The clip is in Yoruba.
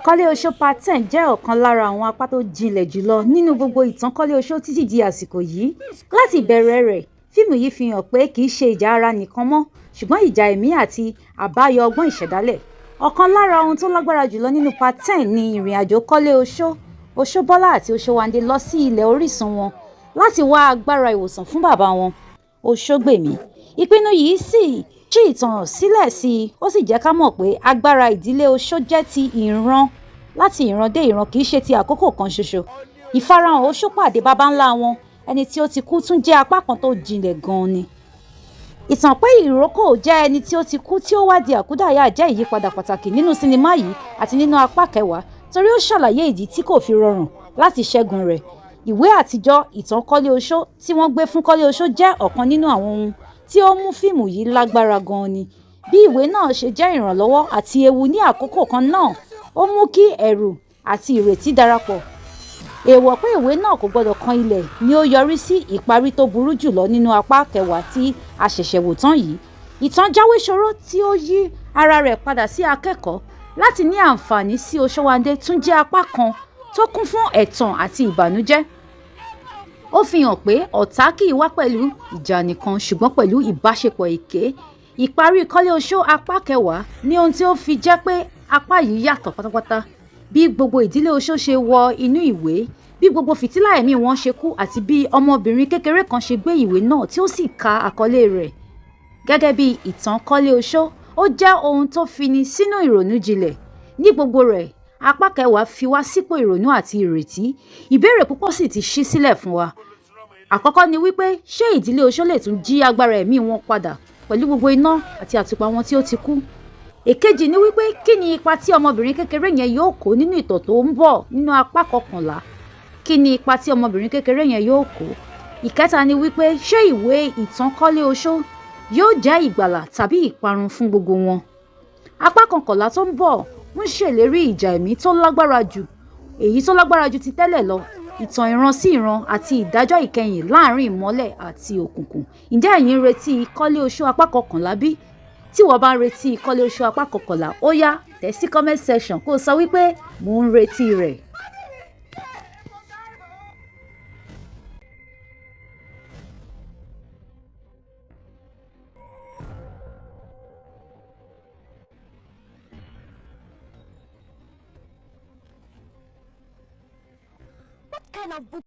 Koleoso Part 10 jẹ́ ọ̀kan lára àwọn apá tó jinlẹ̀ jùlọ nínú gbogbo ìtàn Koleoso títí di àsìkò yìí. Láti ìbẹ̀rẹ̀ rẹ̀, fíìmù yìí fi hàn pé kì í ṣe ìjà ara nìkan mọ́, ṣùgbọ́n ìjà ẹ̀mí àti àbáyọ ọgbọ́n ìṣẹ̀dálẹ̀. Ọ̀kan lára ohun tó lágbára jùlọ nínú Part 10 ni ìrìnàjò Koleoso, Oṣóbọ́lá àti Oṣówandé lọ sí ilẹ̀ orísun wọn láti wá agbára ìwòsàn fún bàbá wọn, Oṣógbèmí. Ìpinnu yìí sì ṣí ìtàn sílẹ̀ sí i, ó sì jẹ́ ká mọ̀ pé agbára ìdílé Oṣó jẹ́ ti ìran láti ìran dé ìran, kì í ṣe ti àkókò kan ṣoṣo. Ìfarahàn Oṣó pàdé baba ńlá wọn, ẹni tí ó ti kú, tún jẹ́ apá kan tó jinlẹ̀ gan-an ni. Ìtàn pé ìrókò jẹ́ ẹni tí ó ti kú tí ó wá di àkúdàáyá jẹ́ ìyípadà pàtàkì nínú sinimá yìí àti nínú apá 10 torí ó ṣàlàyé ìdí tí kò fi rọrùn láti ṣẹ́gun rẹ̀. Ìwé àtijọ́ ìtàn Koleoso tí wọ́n gbé fún Koleoso jẹ́ ọ̀kan nínú àwọn ohun tí ó mú fíìmù yìí lágbára gan-an ni. Bí ìwé náà ṣe jẹ́ ìrànlọ́wọ́ àti ewu ní àkókò kan náà, ó mú kí ẹ̀rù àti ìrètí darapọ̀. Èèwọ̀ pé ìwé náà kò gbọdọ̀ kan ilẹ̀ ni ó yọrí sí ìparí tó burú jùlọ nínú apá 10 tí a ṣẹ̀ṣẹ̀ wò tán yìí. Ìtàn jáwéṣoró tí ó yí ara rẹ̀ padà sí akẹ́kọ̀ọ́ láti ní àǹfààní sí Oṣówandé tún jẹ́ apá kan tó kún fún ẹ̀tàn àti ìbànújẹ́. Ó fi hàn pé ọ̀tá kì í wá pẹ̀lú ìjà nìkan ṣùgbọ́n pẹ̀lú ìbáṣepọ̀ èké. Ìparí Koleoso apá 10 ní ohun tí ó fi jẹ́ pé apá yìí yàtọ̀ pátápátá. Bí gbogbo ìdílé Oṣó ṣe wọ inú ìwé, bí gbogbo fìtílà ẹ̀mí wọn ṣe kú àti bí ọmọbìnrin kékeré kan ṣe gbé ìwé náà tí ó sì ka àkọlé rẹ̀. Gẹ́gẹ́ bí ìtàn Koleoso, ó jẹ́ ohun tó fini sínú ìrònú jinlẹ̀. Ní gbogbo rẹ̀, apá 10 fi wá sípò ìrònú àti ìrètí. Ìbéèrè púpọ̀ sì ti ṣí sílẹ̀ fún wa. Àkọ́kọ́ ni wípé ṣé ìdílé Oṣó lè tún jí agbára ẹ̀mí wọn padà pẹ̀lú gbogbo iná àti àtùpà wọn tí ó ti kú? Èkejì ni wípé kí ni ipa tí ọmọbìnrin kékeré yẹn yóò kó nínú ìtàn tó ń bọ̀ nínú apá 11? Kí ni ipa tí ọmọbìnrin kékeré yẹn yóò kó? Ìkẹta ni wípé ṣé ìwé ìtàn Koleoso yóò jẹ́ ìgbàlà tàbí ìparun fún gbogbo wọn? Apá 11 tó ń bọ̀ ń ṣèlérí ìjà ẹ̀mí tó lágbára jù, èyí tó lágbára jù ti tẹ́lẹ̀ lọ, ìtàn ìran sí ìran àti ìdájọ́ ìkẹyìn láàrin ìmọ́lẹ̀ àti òkùnkùn. Ǹjẹ́ ẹ̀yin ń retí Koleoso apá 11 bí? Tí wọ́n bá ń retí Koleoso apá 11, ó yá tẹ̀ sí comment section kó sọ wípé mò ń retí rẹ̀. What kind of book